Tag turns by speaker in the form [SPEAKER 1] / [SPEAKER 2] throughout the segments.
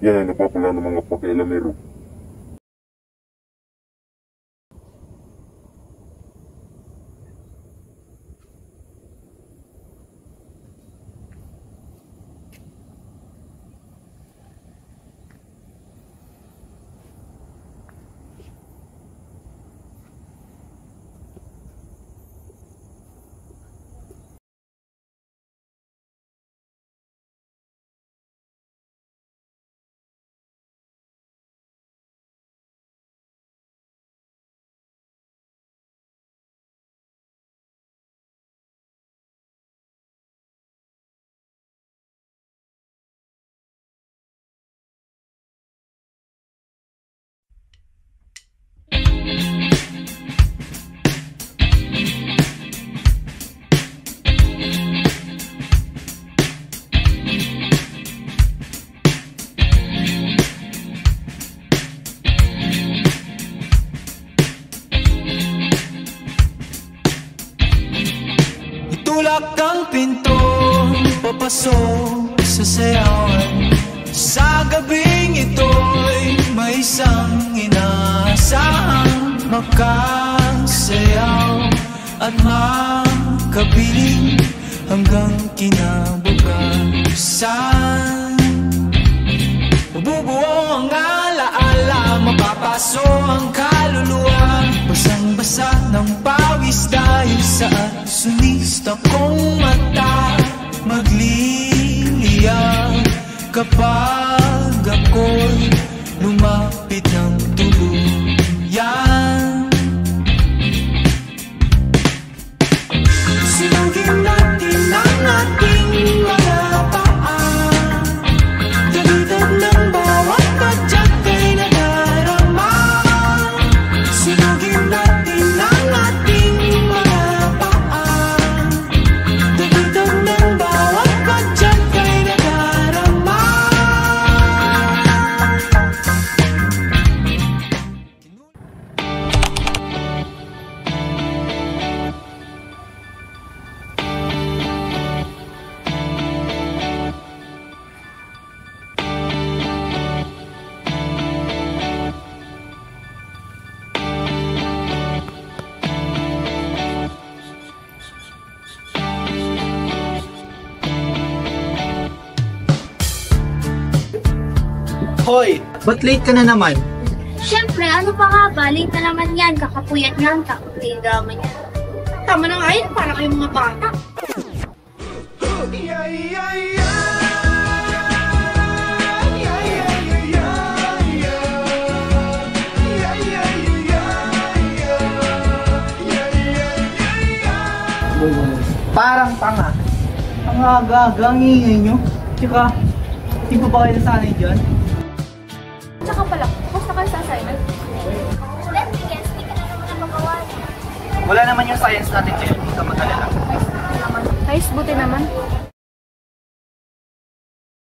[SPEAKER 1] Yan ay napapala ng mga pakialamero.
[SPEAKER 2] Tulak ang pinto, papasok sa sayawan. Sa gabing ito'y may isang inaasahang makasayaw at makapiling hanggang kinabukasan. Mabubuo ang alaala, mapapaso ang kaluluwa. Basang-basa ng pawis dahil sa sunista kong mata. Magliliyang kapag ako'y lumapit ng tuluyan. Sinugin natin ang ating mga paa. Dagdag ng bawat padyak ay nadarama. Sinugin natin ang ating mga paa. Dagdag ng bawat padyak ay nadarama.
[SPEAKER 3] Hoy, ba't late ka na naman?
[SPEAKER 4] Siyempre, ano pa nga ba? Late na naman yan. Kakapuyat yan. Kakapuyat drama niya. Tama na nga yun. Para kayong mga bata.
[SPEAKER 3] Parang tanga. Ang aga-aga, ang ingay nyo. Tsaka, di pa ba kayo nasanay dyan?
[SPEAKER 4] Tsaka pala, basta kayo sa assignment. Let me guess, di ka na naman napagawa.
[SPEAKER 3] Wala naman yung science natin ngayon, hindi ka mag-alala.
[SPEAKER 4] Guys, buti naman.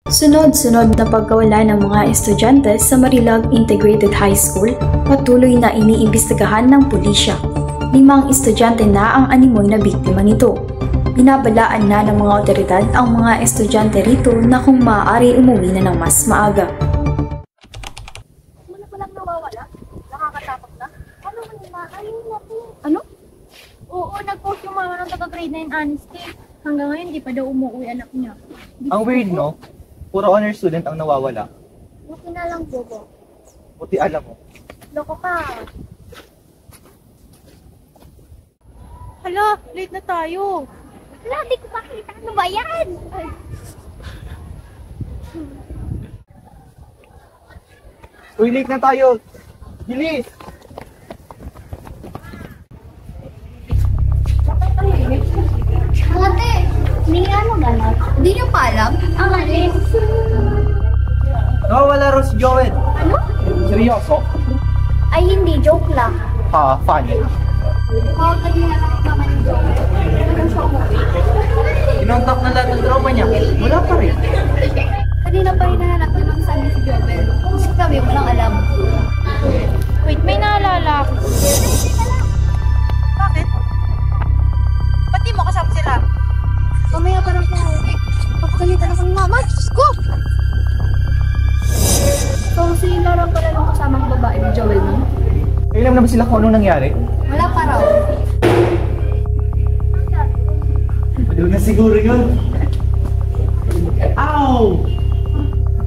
[SPEAKER 5] Sunod-sunod na pagkawala ng mga estudyante sa Marilag Integrated High School, patuloy na iniimbestigahan ng pulisya. 5 estudyante na ang animoy na biktima nito. Binabalaan na ng mga otoridad ang mga estudyante rito na kung maaari umuwi na ng mas maaga.
[SPEAKER 4] Muna palang nawawala? Nakakatakot na? Ano man yung maaayun natin? Ano? Oo, nag-post yung mga ng taga-grade 9 honesty. Hanggang ngayon, di pa daw umuwi anak niya.
[SPEAKER 3] Ang weird, no? Puro honor student ang nawawala.
[SPEAKER 4] Buti na lang, Bobo.
[SPEAKER 3] Buti alam mo.
[SPEAKER 4] Loko ka. Hala, late na tayo. Hala, di ko makita. Ano ba yan? Ay.
[SPEAKER 3] Uy, late na tayo. Bilis!
[SPEAKER 4] Ate, hindi ano gano'n? Hindi niyo pa alam? Ang alin?
[SPEAKER 3] Nawawala raw si Joel.
[SPEAKER 4] Ano?
[SPEAKER 3] Seryoso?
[SPEAKER 4] Ay, hindi. Joke lang.
[SPEAKER 3] Ha, funny.
[SPEAKER 4] Tawagad niya na lang naman yung joke. Ano siya umuwi?
[SPEAKER 3] Kinontak na lahat ng tropa niya. Wala pa rin.
[SPEAKER 4] Kanina pa rin nahanap niya ng sabi si Joel. Kasi kami, walang alam. Wait, may naalala ako. Bakit? Ba't di mo kasama sila? Mamaya parang pauwi. Papagalitan ako ng mama. Diyos ko!
[SPEAKER 3] sila kung anong nangyari?
[SPEAKER 4] Wala pa raw.
[SPEAKER 3] Doon na siguro yun. Ow!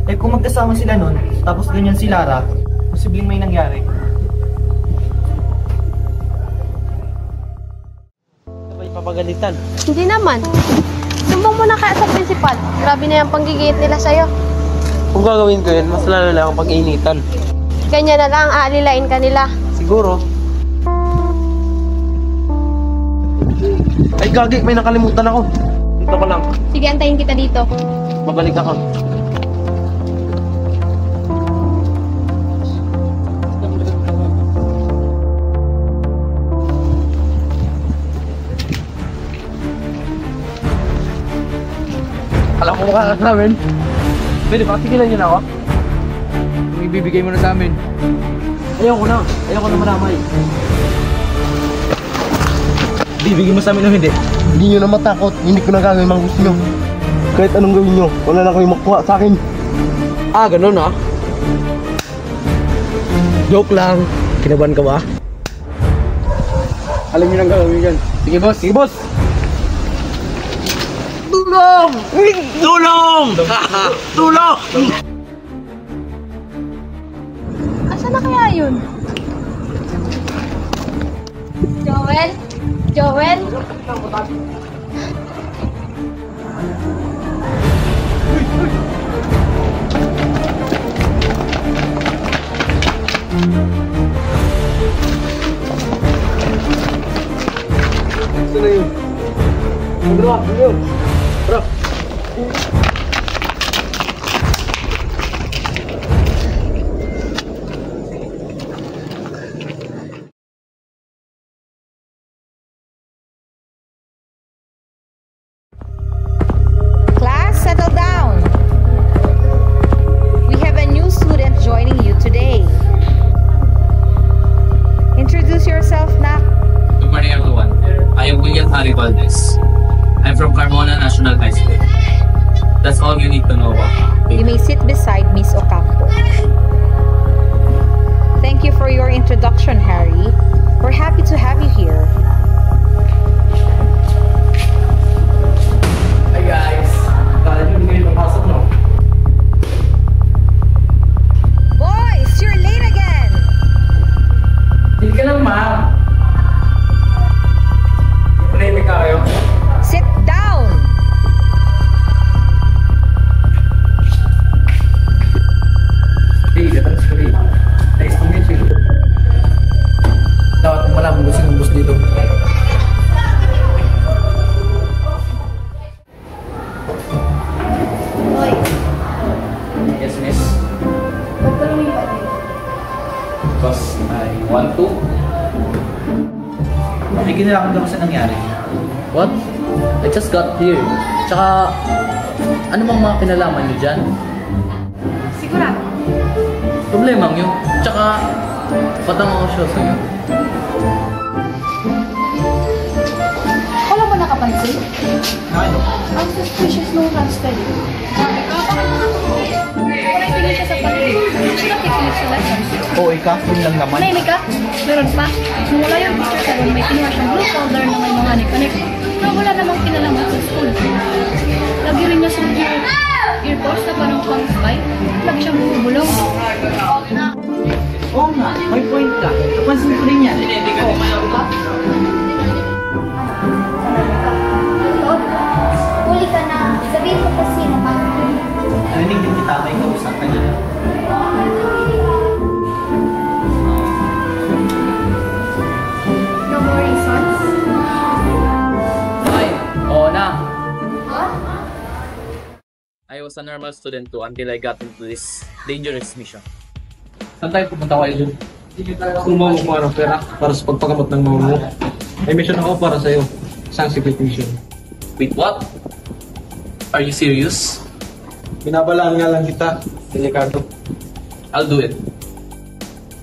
[SPEAKER 3] Eh kung magkasama sila nun, tapos ganyan si Lara, posibleng may nangyari. Sabay papagalitan.
[SPEAKER 6] Hindi naman. Sumbong mo na kaya sa principal. Grabe na yung panggigit nila sa'yo.
[SPEAKER 7] Kung gagawin ko yun, mas lalo lang ang pag-iinitan.
[SPEAKER 6] Ganyan na lang, aalilain ka nila.
[SPEAKER 7] Siguro. Ay, gagi, may nakalimutan ako. Dito ko lang.
[SPEAKER 6] Sige, antayin kita dito.
[SPEAKER 7] Babalik ako. Alam ko mukha ka sa amin. Pwede ba? Tigilan niyo na ako. Kung ibibigay mo na sa amin. Ayoko na. Ayoko na maramay.
[SPEAKER 3] Bibigyan mo sa amin o hindi?
[SPEAKER 1] Hindi nyo na matakot. Hindi ko na gagawin mga gusto nyo. Kahit anong gawin nyo, wala na kayong makuha sa akin.
[SPEAKER 7] Ah, ganun ah. Joke lang. Kinabahan ka ba? Alam niyo nang gagawin yan. Sige boss. Sige boss. Tulong! Tulong! Tulong!
[SPEAKER 6] Asan na kaya yun? Joel? Joel?
[SPEAKER 7] Ito na yun. Bro, bro. Bro.
[SPEAKER 8] Class, settle down. We have a new student joining you today. Introduce yourself, Nak.
[SPEAKER 9] Good morning, everyone. I am William Harry Valdez. I'm from Carmona National High School. That's all you need to know about.
[SPEAKER 8] You may sit beside Miss Ocampo. Thank you for your introduction, Harry. We're happy to have you here.
[SPEAKER 7] Hi guys. Kala niyo hindi kayo papasok, no?
[SPEAKER 8] Boys, you're late again.
[SPEAKER 7] Hindi ka lang, ma'am. Pwede ka kayo.
[SPEAKER 8] Sit down.
[SPEAKER 7] Hey, that's great. Nice to meet you. Dapat mo malaman kung sino boss dito.
[SPEAKER 4] Hoy,
[SPEAKER 7] Yes, miss.
[SPEAKER 4] magtanong yung pati.
[SPEAKER 7] Boss, I want to.
[SPEAKER 3] May kinalaman ka ba sa nangyari?
[SPEAKER 7] What? I just got here. Tsaka, ano bang mga kinalaman niyo dyan?
[SPEAKER 4] Sigurado.
[SPEAKER 7] Problemang yun. Tsaka, patang ako siya sa'yo.
[SPEAKER 4] Wala mo nakapansin?
[SPEAKER 3] Ano?
[SPEAKER 4] Ang suspicious nung study. Wala tingin siya sa paligid. Nakikinig sa lessons.
[SPEAKER 3] Oo, yun lang naman.
[SPEAKER 4] Nainig ka? Meron pa? Nung wala yung teacher sa room, may kinuha siyang blue folder na may mga connect na wala namang kinalaman sa school. Lagi rin niya sa earpods na parang pang-spy. Lagi siyang bumubulong.
[SPEAKER 3] Oo nga, may point ka. Napansin ko rin yan.
[SPEAKER 4] Huli ka na. Sabihin mo kung sino ka.
[SPEAKER 3] Narinig din kita may kausap kanina.
[SPEAKER 4] No more reasons?
[SPEAKER 9] Ay, oo na.
[SPEAKER 4] Huh?
[SPEAKER 9] I was a normal student too until I got into this dangerous mission.
[SPEAKER 7] Saan tayo pupunta kayo dun? Kumuha mo ng pera para sa pagpagamot ng mama mo. May mission ako para sa'yo. Isang secret mission.
[SPEAKER 9] Wait, what? Are you serious?
[SPEAKER 7] Binabalaan nga lang kita, delikado.
[SPEAKER 9] I'll do it.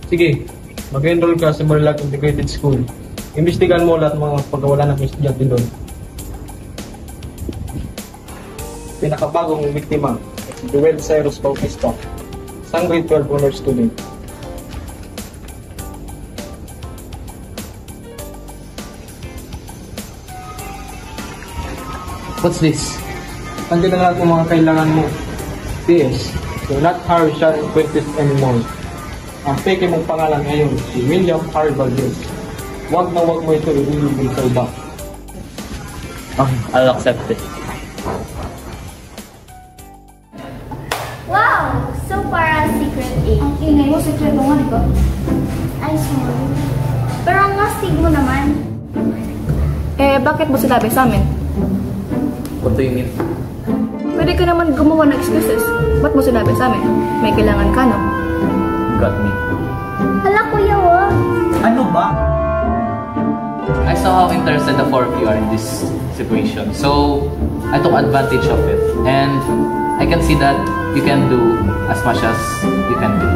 [SPEAKER 7] Sige, mag-enroll ka sa Marilag Integrated School. Imbestigahan mo lahat ng mga pagkawala ng estudyante doon. Pinakabagong biktima, Joel Cyrus Bautista, isang grade 12 honor student. What's this?
[SPEAKER 3] Nandiyan na lahat ng mga kailangan mo. PS, you're not Harry Sean Quintus anymore. Ang peke mong pangalan ngayon, si William Harry Valdez. Huwag na huwag mo ito i-ilibig sa iba.
[SPEAKER 9] I'll accept it.
[SPEAKER 4] Wow! So para secret A. Ang ingay mo, secret mo nga, di ba? Ay, sorry. Pero ang astig mo naman.
[SPEAKER 6] Bakit mo sinabi sa amin?
[SPEAKER 9] What do you mean?
[SPEAKER 6] Pwede ka naman gumawa ng excuses. Ba't mo sinabi sa amin? May kailangan ka, no?
[SPEAKER 9] Got me.
[SPEAKER 4] Hala, kuya, oh.
[SPEAKER 3] Ano ba?
[SPEAKER 9] I saw how interested the four of you are in this situation. So, I took advantage of it. And I can see that you can do as much as you can do.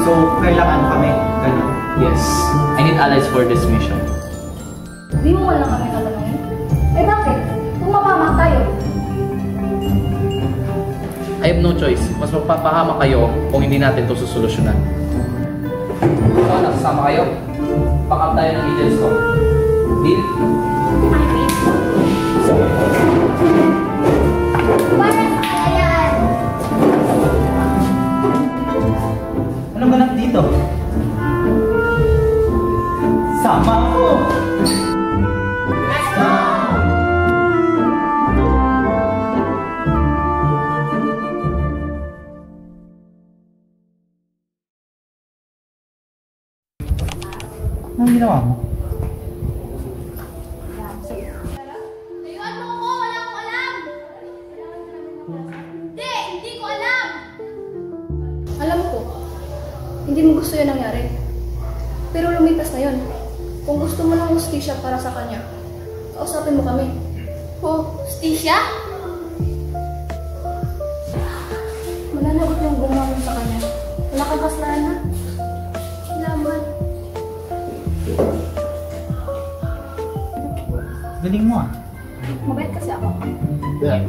[SPEAKER 3] So, kailangan kami. Ganun.
[SPEAKER 9] Yes. I need allies for this mission.
[SPEAKER 4] Di mo wala kami tatanungin? Bakit? Kung mapamak tayo.
[SPEAKER 9] I have no choice. Mas magpapahama kayo kung hindi natin ito susolusyonan. So, nagsasama kayo. Back up tayo ng agents ko. Deal?
[SPEAKER 3] Anong ganap dito? Sama ako! Let's go! Anong ginawa mo?
[SPEAKER 4] Layuan mo ako! Wala akong alam! Hindi ko alam!
[SPEAKER 6] Alam ko, hindi mo gusto yan nangyari. Pero lumipas na yun. Kung gusto mo ng hustisya para sa kanya, kausapin mo kami.
[SPEAKER 4] Hustisya?
[SPEAKER 6] Mananagot yung gumawa mo sa kanya. Wala kang kasalanan.
[SPEAKER 4] Salamat.
[SPEAKER 3] Galing mo ah.
[SPEAKER 6] Mabait kasi ako.
[SPEAKER 3] Yeah.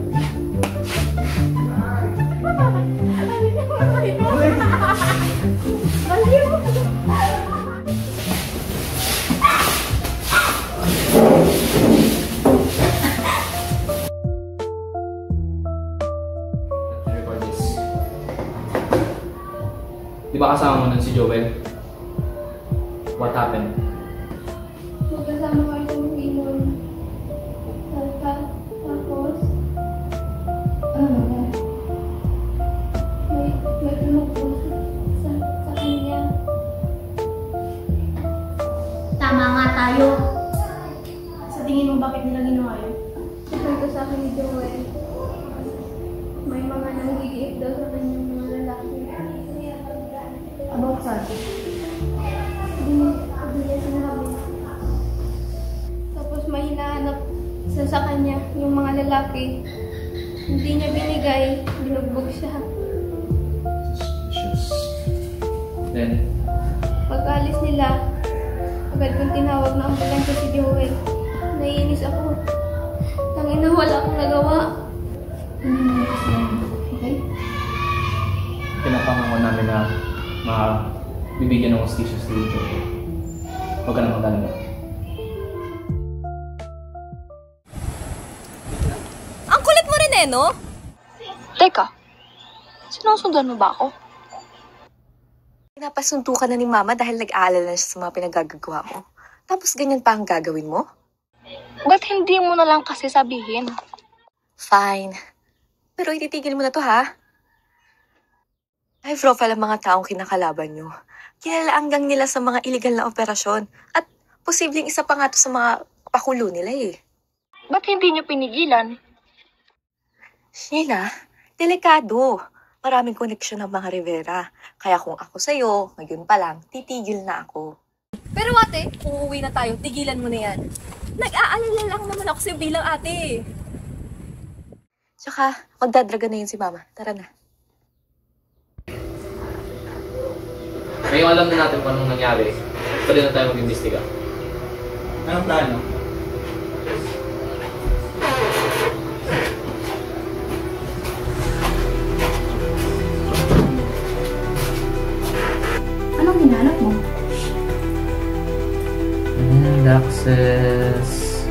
[SPEAKER 9] Record this. Di ba kasama mo nun si Joel? What happened?
[SPEAKER 4] Magkasama kayo sa Pinoy. Tapos, may tumukbo sa kanya. Tama nga tayo.
[SPEAKER 6] Sa tingin mo bakit nila ginawa yun?
[SPEAKER 4] Sabi ko sa akin ni Joel, may mga nangigiit daw sa kanyang mga lalaki.
[SPEAKER 6] About saan?
[SPEAKER 4] Hindi niya sinabi. Tapos may hinahanap sa kanya yung mga lalaki. Hindi niya binigay, binugbog siya.
[SPEAKER 9] Suspicious. Then,
[SPEAKER 4] Pag-alis nila, agad kong tinawag na ambulansya si Joel. Naiinis ako. Tangina, wala akong nagawa.
[SPEAKER 6] Okay?
[SPEAKER 9] pinapangako namin na bibigyan ng hostisya sa dito. Huwag ka na mag-alala.
[SPEAKER 6] Ang kulit mo rin no? Teka, sinusundan mo ba ako?
[SPEAKER 10] Pinapasundo ka na ni Mama dahil nag-aalala siya sa mga pinagagagawa mo. Tapos ganyan pa ang gagawin mo?
[SPEAKER 6] Ba't hindi mo na lang kasi sabihin?
[SPEAKER 10] Fine. Pero ititigil mo na to, ha? High profile ang mga taong kinakalaban nyo. Kilala hanggang nila sa mga illegal na operasyon. At posibleng isa pa nga to sa mga pakulo nila eh.
[SPEAKER 6] Ba't hindi nyo pinigilan?
[SPEAKER 10] Sheila, delikado. Maraming koneksyon ng mga Rivera. Kaya kung ako sa'yo, ngayon pa lang, titigil na ako.
[SPEAKER 6] Pero ate, kung uuwi na tayo, tigilan mo na yan. Nag-aalala lang naman ako sa'yo bilang ate.
[SPEAKER 10] Tsaka, magdadraga na yun si Mama. Tara na.
[SPEAKER 9] Ngayong alam na natin kung anong nangyari, pwede na tayo mag-imbestiga.
[SPEAKER 3] Anong plano?
[SPEAKER 6] Anong hinahanap mo?
[SPEAKER 9] And access...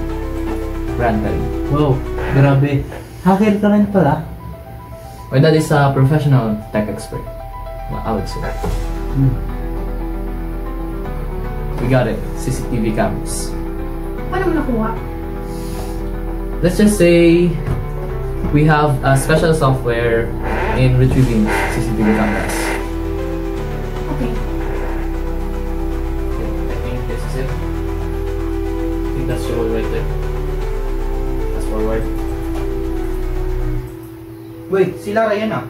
[SPEAKER 9] Randall. Wow,
[SPEAKER 7] Grabe. Hacker ka rin pala.
[SPEAKER 9] My dad is a professional tech expert. I would say. We got it. CCTV cameras.
[SPEAKER 6] Paano mo nakuha?
[SPEAKER 9] Let's just say we have a special software in retrieving CCTV cameras.
[SPEAKER 6] Okay.
[SPEAKER 9] I think this is it. I think that's the one right there. That's forward.
[SPEAKER 7] Wait, si Lara yan ah.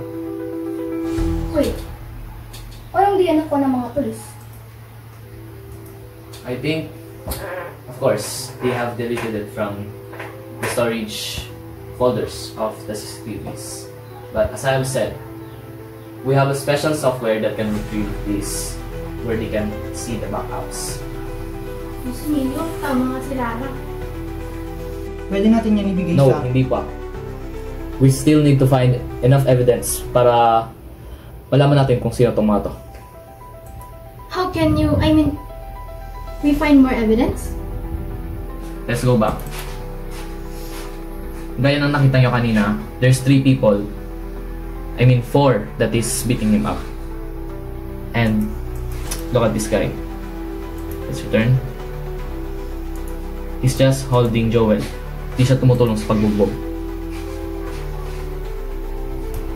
[SPEAKER 6] Wait. Walang diyan ako ng mga polis.
[SPEAKER 9] I think, of course, they have deleted it from the storage folders of the CCTVs. But as I have said, we have a special software that can retrieve this, where they can see the backups.
[SPEAKER 6] Mas Nino, tama nga si Lara.
[SPEAKER 7] Pwede natin yan ibigay
[SPEAKER 9] No,
[SPEAKER 7] sa...
[SPEAKER 9] hindi pa. We still need to find enough evidence para malaman natin kung sino tong mga to.
[SPEAKER 6] How can you, we find more evidence?
[SPEAKER 9] Let's go back. Gaya ng nakita nyo kanina, there's 3 people. 4 that is beating him up. And look at this guy. Let's return. He's just holding Joel. Hindi siya tumutulong sa pagbugbog.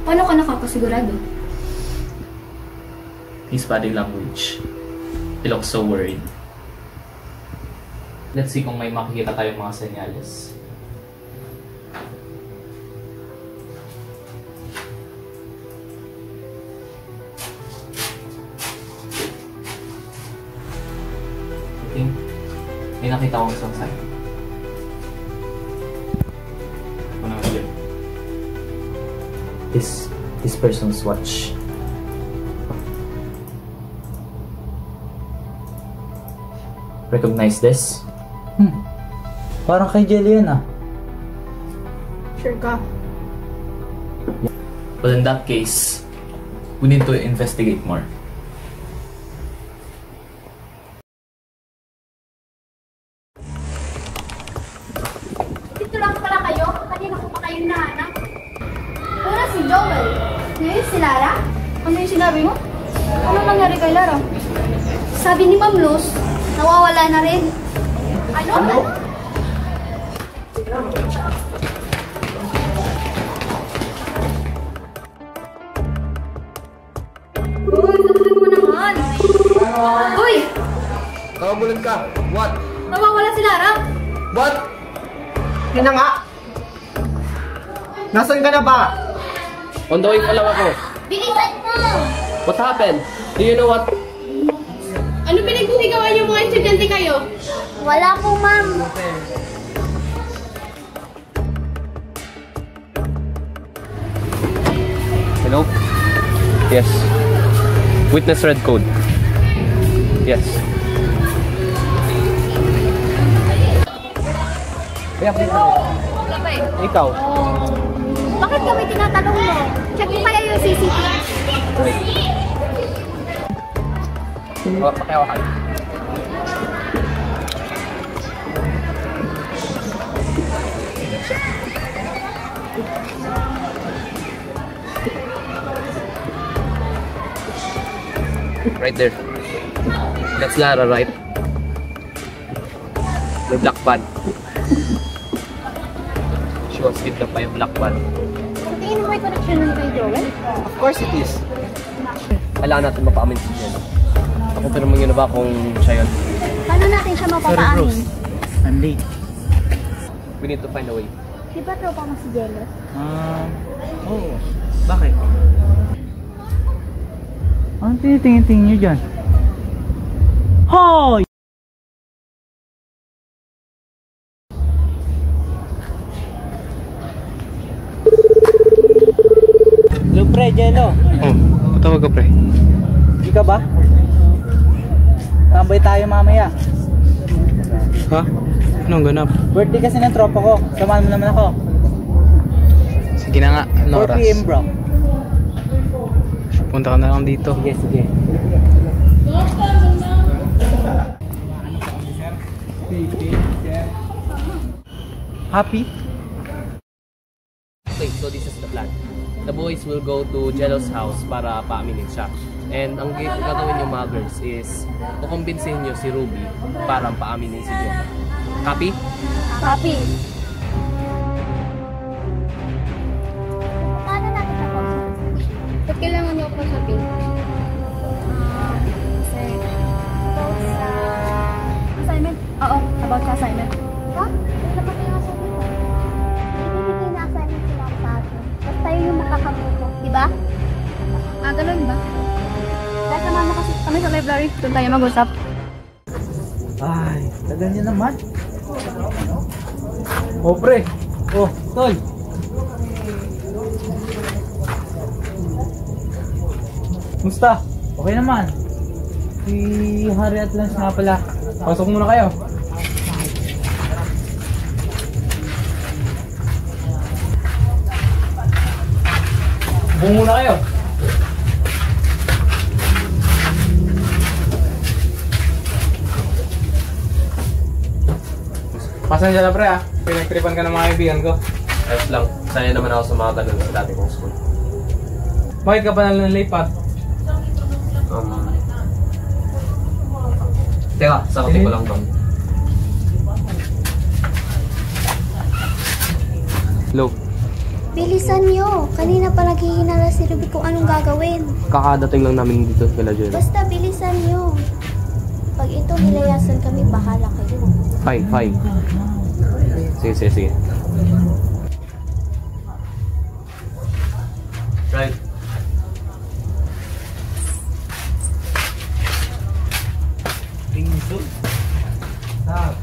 [SPEAKER 6] Paano ka nakakasigurado?
[SPEAKER 9] His body language. He looks so worried. Let's see kung may makikita tayong mga senyales. I think may nakita akong isang sign. Ano na yun? This person's watch. Recognize this?
[SPEAKER 7] Parang kay Jelly yan ah.
[SPEAKER 6] Sure ka?
[SPEAKER 9] But in that case, we need to investigate more.
[SPEAKER 6] Dito lang pala kayo? Kanina ko pa kayo nahanap. Una si Joel. Ngayon si Lara? Ano yung sinabi mo? Ano nangyari kay Lara? Sabi ni Ma'am Luz, nawawala na rin. Ano? Uy, sabihin mo naman. Uy!
[SPEAKER 1] Kawabulan ka. What?
[SPEAKER 6] Nawawala si Lara.
[SPEAKER 1] What? Yun na nga. Nasaan ka na ba?
[SPEAKER 7] On the way pa lang ako.
[SPEAKER 6] Bilisan mo!
[SPEAKER 7] What happened? Do you know what?
[SPEAKER 6] Ano pinagsigawan yung mga estudyante kayo? Wala po, ma'am.
[SPEAKER 7] Hello? Yes. Witness red code. Yes. Ikaw?
[SPEAKER 6] Bakit kami tinatanong mo? Check mo kaya yung CCTV?
[SPEAKER 7] Pakihawakan. Right there. That's Lara, right? May black pad. She was kidnapped by a black pad.
[SPEAKER 6] Tingin mo may connection nun kay Joel?
[SPEAKER 7] Of course it is. Kailangan natin mapaamin si Jello. Ako pero yun na ba kung siya yun?
[SPEAKER 6] Paano natin siya mapapaamin?
[SPEAKER 7] I'm late. We need to find a way.
[SPEAKER 6] Di ba tropa mo si Jello?
[SPEAKER 7] Oo. Bakit? Anong tinitingin-tingin nyo dyan? Hoy! Hello, pre, Jello.
[SPEAKER 3] Tawag ka, pre.
[SPEAKER 7] Hindi ka ba? Tambay tayo mamaya.
[SPEAKER 3] Ha? Anong ganap?
[SPEAKER 7] Birthday kasi ng tropa ko. Samahan mo naman ako.
[SPEAKER 3] Sige na nga.
[SPEAKER 7] 4 PM, bro.
[SPEAKER 3] Punta ka na lang dito.
[SPEAKER 7] Sige, sige. Happy?
[SPEAKER 11] this is the plan. The boys will go to Jello's house para paaminin siya. And ang gagawin yung mga girls is kukumbinsihin nyo si Ruby para paaminin si Joel. Copy?
[SPEAKER 6] Copy. Paano natin na
[SPEAKER 4] Ba't kailangan niyo ako sabihin?
[SPEAKER 6] Kasi, about sa assignment? Oo, about sa assignment. Ha? Ano ba kayo sabi ko? Ibibigay na assignment sila sa atin. Basta tayo yung makakabuto, di ba?
[SPEAKER 4] Ganun ba?
[SPEAKER 6] Dahil samahan mo kasi
[SPEAKER 4] Kami sa library, doon tayo mag-usap.
[SPEAKER 7] Ay, tagal niya naman. Oh, pre. Oh, tol. Musta? Okay naman. Si Harry at Lance nga pala. Pasok muna kayo. Buong muna kayo. Pasensya na pre ah. Pinagtripan ka ng mga kaibigan ko.
[SPEAKER 11] Ayos lang. Saya naman ako sa mga ganun sa dati kong school.
[SPEAKER 7] Bakit ka pa nalipat?
[SPEAKER 11] Teka, sakutin ko lang to.
[SPEAKER 7] Hello.
[SPEAKER 6] bilisan nyo. Kanina pa naghihinala si Ruby kung anong gagawin.
[SPEAKER 11] Kakadating lang namin dito kila Jello.
[SPEAKER 6] Basta bilisan nyo. Pag ito nilayasan kami, bahala kayo.
[SPEAKER 11] Fine. Sige. Right.
[SPEAKER 7] Tingso. Stop.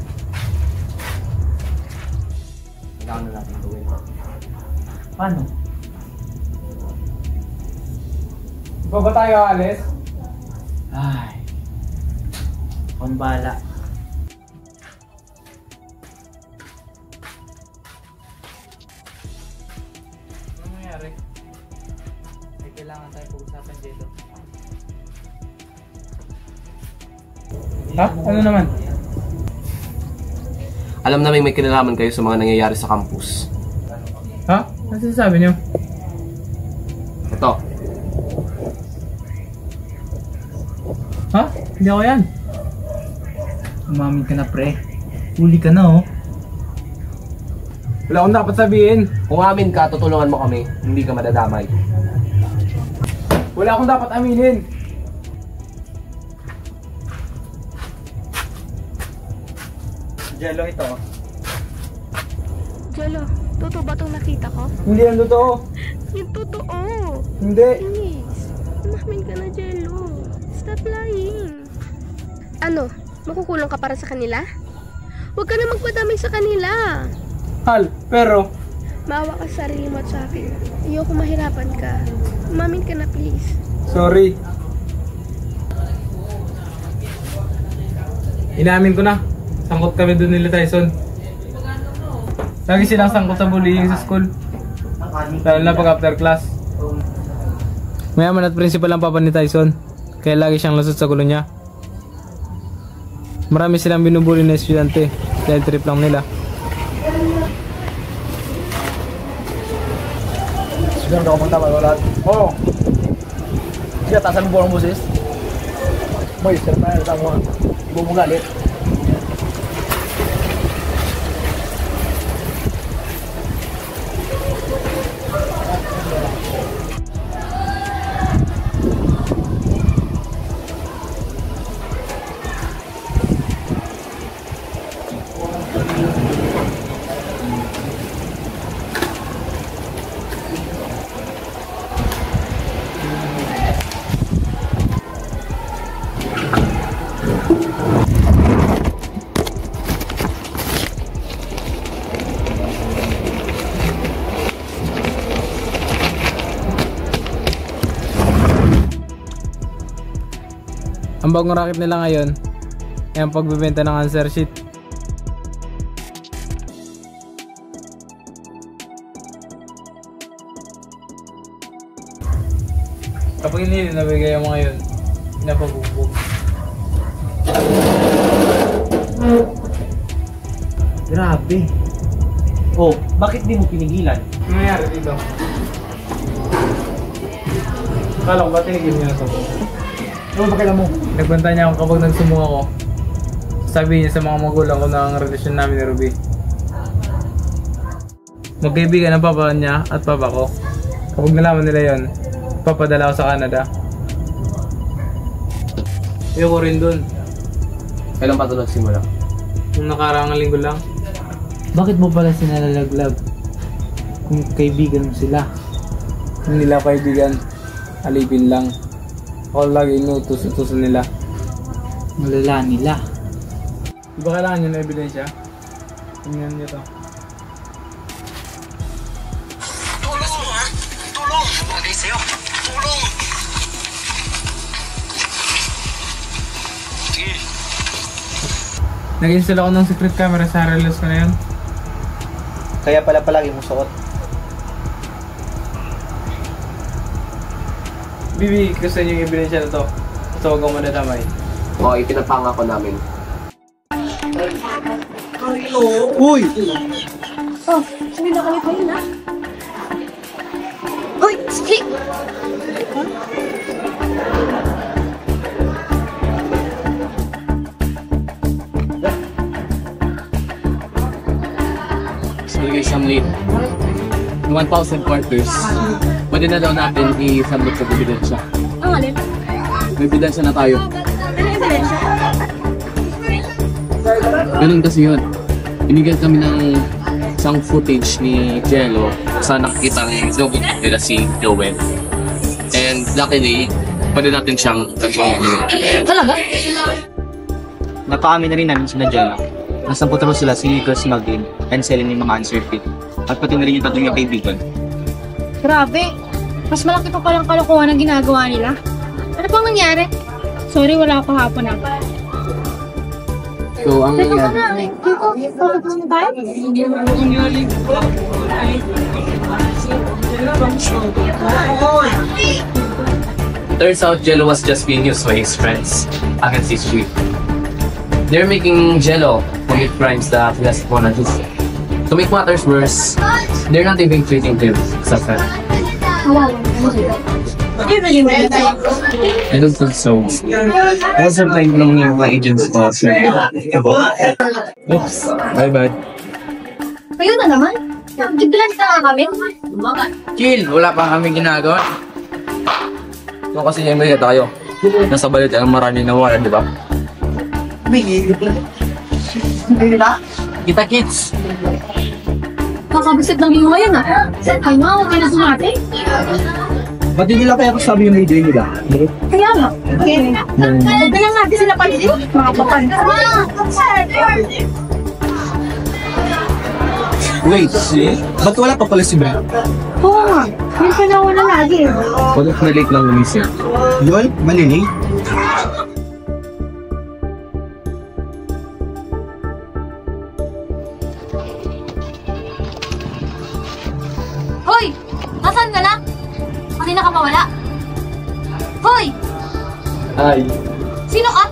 [SPEAKER 11] Kailangan na natin gawin.
[SPEAKER 7] Paano? Di ba tayo alis? Ay. Ang bala. Ano nangyari? May kailangan tayo pag-usapan dito. Ha? Ano naman?
[SPEAKER 11] Alam namin may kinalaman kayo sa mga nangyayari sa campus.
[SPEAKER 7] Ha? Ano sinasabi niyo?
[SPEAKER 11] Ito.
[SPEAKER 7] Ha? Hindi ako yan. Umamin ka na pre. Huli ka na oh.
[SPEAKER 11] Wala akong dapat sabihin. Kung amin ka, tutulungan mo kami. Hindi ka madadamay.
[SPEAKER 7] Wala akong dapat aminin. Jello ito.
[SPEAKER 4] Jello, totoo ba itong nakita ko?
[SPEAKER 7] Hindi yan totoo.
[SPEAKER 4] Yung totoo.
[SPEAKER 7] Hindi.
[SPEAKER 4] Please, umamin ka na, Jello. Stop lying. Ano? Makukulong ka para sa kanila? Huwag ka na magpadamay sa kanila.
[SPEAKER 7] Hal, pero
[SPEAKER 4] Maawa ka sa sarili mo at sa akin. Ayoko mahirapan ka. Umamin ka na, please.
[SPEAKER 7] sorry. Inamin ko na. Sangkot kami doon nila Tyson. Lagi silang sangkot sa bullying sa school. Lalo na pag after class. Mayaman at principal ang papa ni Tyson. Kaya lagi siyang lusot sa gulo niya. Marami silang binubuli na estudyante. Dahil trip lang nila.
[SPEAKER 1] Sudah ako magtama lahat. Oo. Siya tasan mo ang boses. Boy, sir na yung tama. Ibo mo galit.
[SPEAKER 7] Ang bagong racket nila ngayon ay ang pagbebenta ng answer sheet. Kapag hindi nabigay mo ngayon, pinapabubog. Grabe.
[SPEAKER 1] Oh, bakit di mo pinigilan?
[SPEAKER 7] Ano nangyari dito? Akala ko ba tinigil niya na to?
[SPEAKER 1] Ano ba kailan mo?
[SPEAKER 7] Nagbantay niya ako kapag nagsumuha ko. Sabi niya sa mga magulang ko ng relasyon namin ni Ruby. Magkaibigan ang papa niya at papa ko. Kapag nalaman nila yon, papadala ako sa Canada. Ayoko rin dun.
[SPEAKER 11] Kailan pa ito nagsimula?
[SPEAKER 7] Nung nakaraang linggo lang.
[SPEAKER 1] Bakit mo pala sinalalaglag? Kung kaibigan mo sila.
[SPEAKER 7] Kung nila kaibigan, alipin lang. Ako lagi inutos-utusan nila.
[SPEAKER 1] Malala nila.
[SPEAKER 7] Di ba kailangan nyo na ebidensya? Tingnan nyo to.
[SPEAKER 2] Tulong ha! Tulong! Bagay sa'yo! Tulong! Sige.
[SPEAKER 7] Nag-install ako ng secret camera sa relos ko na yun.
[SPEAKER 1] Kaya pala palagi mo suot.
[SPEAKER 7] Bibi, gusto nyo yung ebidensya na to. Gusto huwag akong madadamay.
[SPEAKER 11] O, ipinapangako namin.
[SPEAKER 1] Uy!
[SPEAKER 6] Oh, sabi na kami pa yun, ha? Uy, sige!
[SPEAKER 11] So guys, Samlin, 1,000 quarters, pwede na daw natin i-submit sa ebidensya.
[SPEAKER 6] Ang alin?
[SPEAKER 11] May ebidensya na tayo.
[SPEAKER 6] Ano yung ebidensya?
[SPEAKER 11] Ganun kasi yun. Binigyan kami ng isang footage ni Jello sa nakikita ng joke nila si Joel. And luckily, pwede natin siyang
[SPEAKER 6] Talaga?
[SPEAKER 1] Napaamin na rin namin sila dyan. Nasampot naman sila si Nicholas Magdin and selling yung mga answer kit. At pati na rin yung tatlong yung kaibigan.
[SPEAKER 6] Grabe. Mas malaki pa palang kalokohan ang ginagawa nila. Ano pang nangyari? Sorry, wala ako hapon na.
[SPEAKER 11] So, ang
[SPEAKER 6] Teka
[SPEAKER 11] nangyari,
[SPEAKER 6] muna.
[SPEAKER 11] turns out Jello was just being used by his friends against his street. They're making Jello commit crimes that he doesn't wanna do. To make matters worse, they're not even treating him as a friend. I don't think so. I was applying ng mga agents ko. Oops, bye-bye.
[SPEAKER 6] Kayo na naman? Biglan ka kami?
[SPEAKER 11] Chill, wala pa kami ginagawa. So kasi yung mga tayo, nasa balit ang maraming nawala, di ba? Kita kids!
[SPEAKER 6] Kakabisit lang yung ngayon ah. Ay mga, okay na sumati.
[SPEAKER 1] Ba't hindi nila kaya sabi yung leader nila?
[SPEAKER 6] Kaya nga. Okay. Huwag na lang natin sila palit. Mga papan.
[SPEAKER 11] Wait, ba't wala pa pala si Brad?
[SPEAKER 6] Oo nga. Yung panawa na lagi.
[SPEAKER 11] Bakit na-late lang lumisip?
[SPEAKER 1] Yun? Malilate?
[SPEAKER 6] Hoy! Nasaan ka na? Kanina ka mawala. Hoy!
[SPEAKER 11] Ay,
[SPEAKER 6] Sino ka?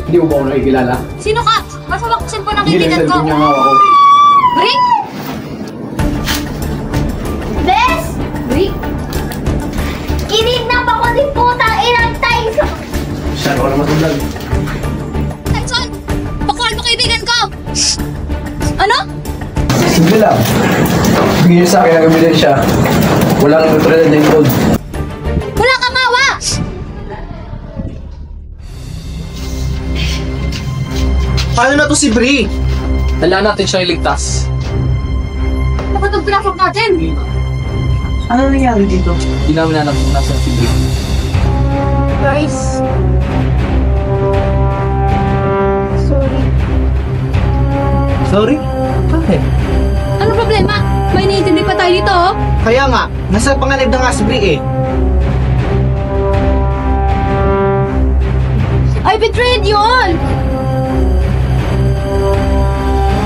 [SPEAKER 11] hindi mo ba ako nakikilala?
[SPEAKER 6] Sino ka? Masawak ko cellphone ng kaibigan ko.
[SPEAKER 11] niya nga ako.
[SPEAKER 6] Brick? Bes! Brick? Kinidnap ako din putang inang Tyson!
[SPEAKER 11] Siya, wala matulad.
[SPEAKER 6] Tyson! Pakuhan mo kaibigan ko! Ano?
[SPEAKER 3] Sige lang. Bigyan niyo sa akin ang ebidensya. Walang neutralidad na involved.
[SPEAKER 6] Wala kang mawa!
[SPEAKER 1] Paano na to si Bri?
[SPEAKER 11] Kailangan natin siyang iligtas.
[SPEAKER 6] Bakit ang pinasok natin?
[SPEAKER 1] Ano nangyari dito?
[SPEAKER 11] Hindi namin alam kung nasa si Brick.
[SPEAKER 6] Guys. Sorry.
[SPEAKER 1] Sorry? Bakit?
[SPEAKER 6] Ano problema? May iniintindi pa tayo dito, oh.
[SPEAKER 1] Kaya nga, nasa panganib na nga si Bri eh.
[SPEAKER 6] I betrayed you all!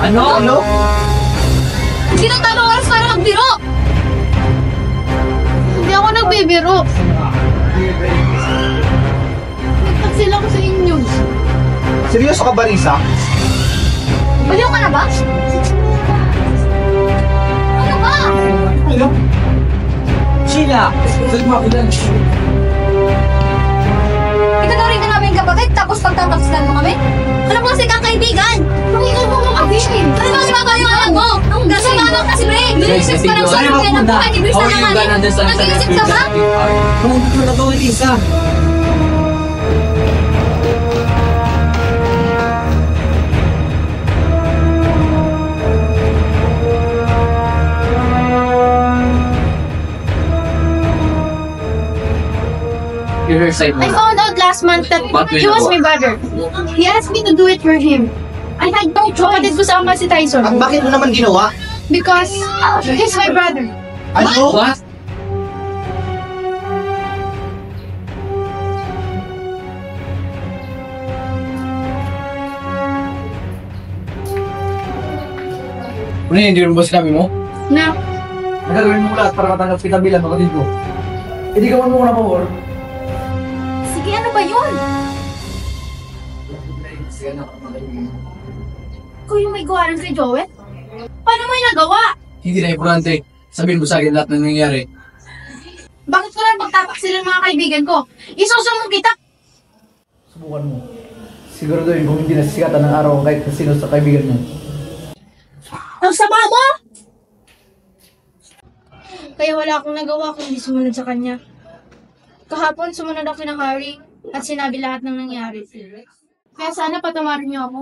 [SPEAKER 1] Ano? Ano?
[SPEAKER 6] Hindi na tamang oras para magbiro! Hindi ako nagbibiro. Nagtaksil ako sa inyo.
[SPEAKER 1] Seryoso ka ba, Risa?
[SPEAKER 6] Baliw ka na ba?
[SPEAKER 11] nga. Sabi mo ako dyan.
[SPEAKER 6] Ikanurin ka namin kapatid, tapos pagtatapsilan mo kami? Alam mo kasi kang kaibigan. Tumigil mo mo kami. Ano ba ba yung alam mo? Nasa mamang kasi Ray. Nag-iisip ka lang sa akin ng buhay ni Brisa na kami. Nag-iisip ka ba?
[SPEAKER 11] Kung gusto na gawin isa. You're her side
[SPEAKER 6] I
[SPEAKER 11] mo.
[SPEAKER 6] found out last month that
[SPEAKER 11] What will
[SPEAKER 6] he
[SPEAKER 11] you
[SPEAKER 6] was
[SPEAKER 11] do?
[SPEAKER 6] my brother. He asked me to do it for him. I had no choice. Kapatid ko sa ama si Tyson.
[SPEAKER 1] Bakit mo naman ginawa?
[SPEAKER 6] Because he's my brother.
[SPEAKER 1] Ano?
[SPEAKER 11] What?
[SPEAKER 1] Ano yun, hindi mo ba sinabi mo?
[SPEAKER 6] Na,
[SPEAKER 1] Nagagawin mo lahat para matanggap kita bilang kapatid ko. Hindi ka man muna pabor.
[SPEAKER 6] sige, ano ba yun? Ikaw yung may gawa rin kay Joel? Paano mo yung nagawa?
[SPEAKER 1] Hindi na importante. Sabihin mo sa akin lahat ng nangyayari.
[SPEAKER 6] Bakit ko lang magtapak sila ng mga kaibigan ko? Isusumbong kita!
[SPEAKER 1] Subukan mo. Siguraduhin kung hindi nasisikatan ng araw kahit sino sa kaibigan mo.
[SPEAKER 6] Ang sama mo! Kaya wala akong nagawa kung hindi sumunod sa kanya. Kahapon, sumunod ako ng Harry at sinabi lahat ng nangyari. Kaya sana patawarin niyo ako.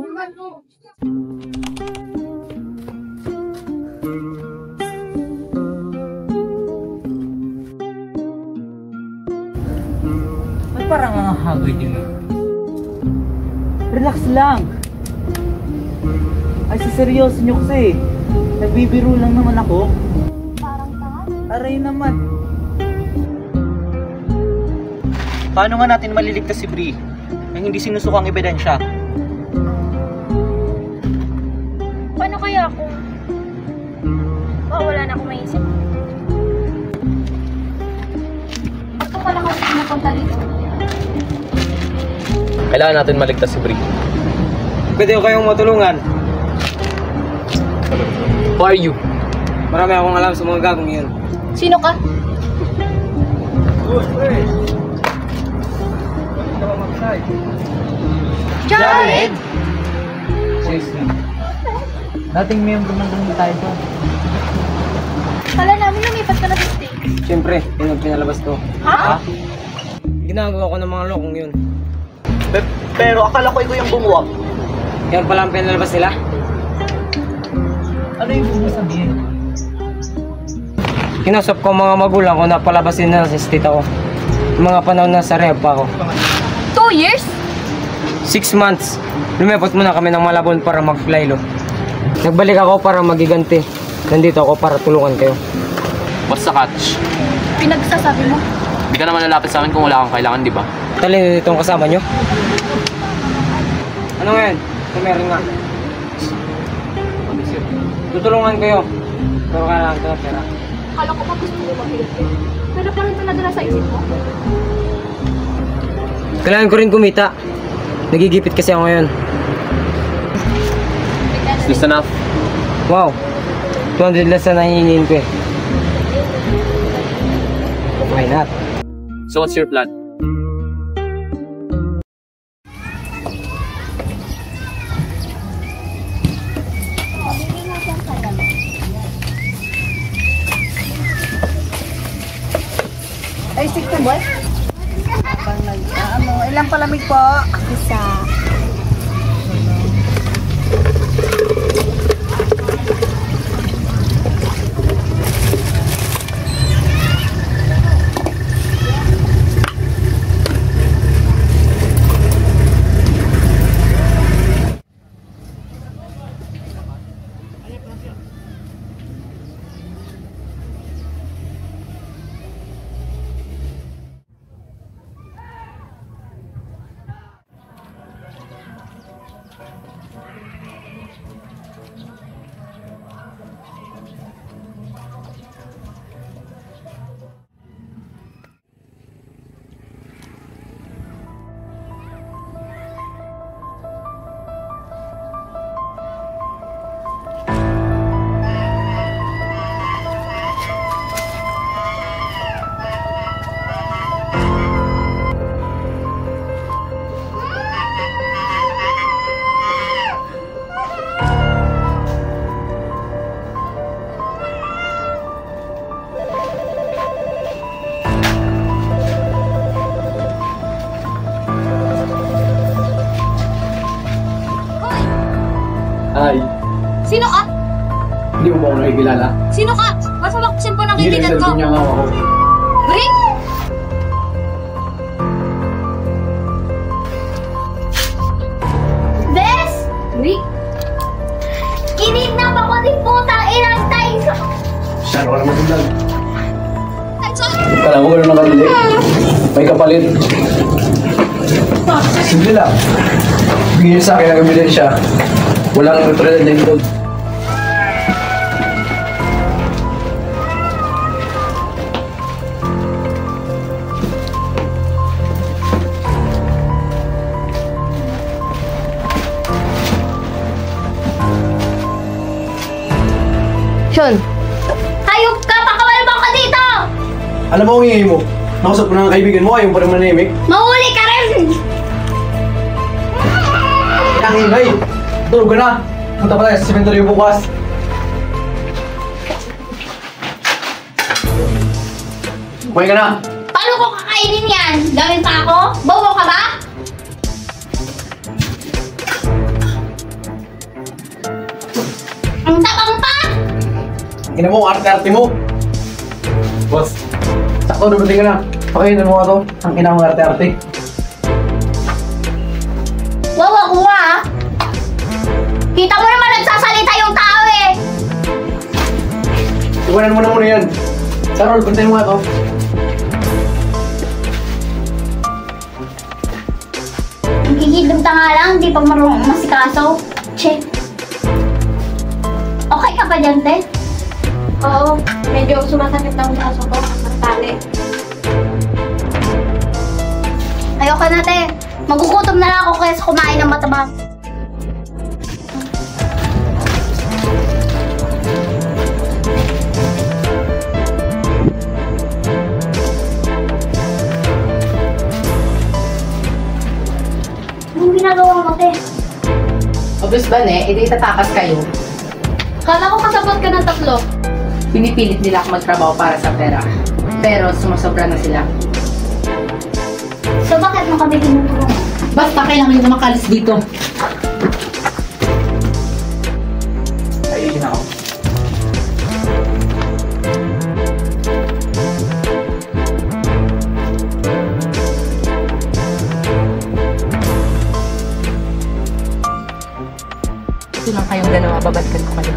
[SPEAKER 7] Ba't parang ang hagoy din? Relax lang. Ay, seryoso nyo kasi. Nagbibiro lang naman ako. Aray naman. Paano nga natin maliligtas si Bree nang hindi sinusukang ebidensya?
[SPEAKER 6] Paano kaya kung wala na akong maisip? Ako pala kasi pinapunta dito.
[SPEAKER 11] Kailangan natin maligtas si Bree.
[SPEAKER 7] Pwede ko kayong matulungan.
[SPEAKER 11] Who are you?
[SPEAKER 7] Marami akong alam sa mga gagong yun.
[SPEAKER 6] Sino ka? Jared!
[SPEAKER 7] Dating miyembro ng ganun tayo to.
[SPEAKER 6] Kala namin lumipat ka na sa state.
[SPEAKER 7] Siyempre, yun ang pinalabas to.
[SPEAKER 6] Ha?
[SPEAKER 7] Ginagawa ko ng mga lokong yun.
[SPEAKER 1] Pero akala ko ikaw yung bumuwag.
[SPEAKER 7] Yan pala ang pinalabas nila. Ano yung gusto sabihin? Kinusap ko mga magulang ko na palabasin na sa state ako. Mga panahon na sa rehab pa ako.
[SPEAKER 6] 2 years?
[SPEAKER 7] 6 months. Lumipot muna kami ng Malabon para mag-flylo. Nagbalik ako para magiganti. Nandito ako para tulungan kayo.
[SPEAKER 11] What's the catch?
[SPEAKER 6] Pinagsasabi mo?
[SPEAKER 11] Hindi ka naman lalapit sa amin kung wala kang kailangan, di ba?
[SPEAKER 7] Talino dito ang kasama nyo. Ano ngayon? Kung meron nga. Tutulungan kayo. Pero kailangan ko ng pera.
[SPEAKER 6] Akala ko pa gusto mo mag-help. Pero parang talaga nasa isip mo.
[SPEAKER 7] Kailangan ko rin kumita. Nagigipit kasi ako ngayon.
[SPEAKER 11] Is this enough?
[SPEAKER 7] Wow. 200 lang sa nahihingin ko eh. Why not?
[SPEAKER 11] So what's your plan?
[SPEAKER 6] Ay, stick to boy? Ilang palamig po? Isa.
[SPEAKER 1] kayo kilala?
[SPEAKER 6] Sino ka? Masama ko po ng
[SPEAKER 1] Hindi
[SPEAKER 6] kaibigan
[SPEAKER 1] lang
[SPEAKER 6] ko.
[SPEAKER 1] niya nga ako.
[SPEAKER 6] Rick? Bes? Rick? Kinidnap ako ni putang inang Tyson!
[SPEAKER 1] Siya, wala naman sundan.
[SPEAKER 6] Tyson!
[SPEAKER 1] Kala mo gano'n nakadili? May kapalit. Simple lang. Bigyan niyo sa akin ang ebidensya. Walang neutralidad na ito.
[SPEAKER 6] Sean! Hayop ka! Pakamalabang ka dito!
[SPEAKER 1] Alam mo ang ingay mo? Nakusap ko na ng kaibigan mo, ayaw pa rin manahimik.
[SPEAKER 6] Mahuli ka rin!
[SPEAKER 1] Ang ingay! Tulog ka na! Punta pa tayo sa cemetery bukas. Kumain ka na!
[SPEAKER 6] Paano ko kakainin yan? Gamit pa ako? Bobo ka ba? Ang tapang pa!
[SPEAKER 1] Ina mo, arte-arte mo! Boss, sakto dumating ka na. Pakainin mo nga to. Ang ina mong arte-arte.
[SPEAKER 6] Wawa ko nga ah! Kita mo naman nagsasalita yung tao eh!
[SPEAKER 1] Iwanan mo na muna yan. Carol, puntayin mo nga to.
[SPEAKER 6] Ang kikidlog ta nga lang, di pa marunong masikaso. Che. Okay ka pa dyan, te? Oo, medyo sumasakit lang sa aso ko. Matali. Ayoko na, te. Magugutom na lang ako kaysa kumain ng matabang. Anong ginagawa mo, te?
[SPEAKER 8] Obvious ba, ne? Hindi tatakas kayo.
[SPEAKER 6] Kala ko kasabot ka ng 3.
[SPEAKER 8] Pinipilit nila ako magtrabaho para sa pera. Pero sumasobra na sila.
[SPEAKER 6] So bakit mo kami tinutulong?
[SPEAKER 8] Basta kailangan nyo na makalis dito.
[SPEAKER 1] Ayun ako.
[SPEAKER 8] Ito lang kayong dalawa, babalikan ko kayo.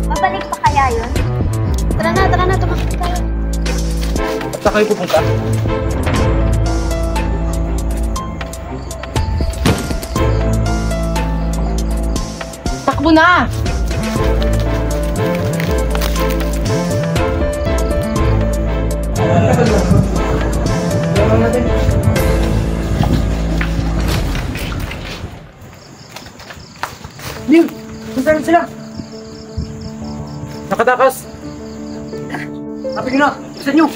[SPEAKER 6] Babalik pa kaya yun? Tara na, tumakit tayo.
[SPEAKER 1] At saan kayo pupunta?
[SPEAKER 8] Takbo na!
[SPEAKER 1] Lim! Punta sila! Nakatakas! Sabi nyo na! Isa nyo!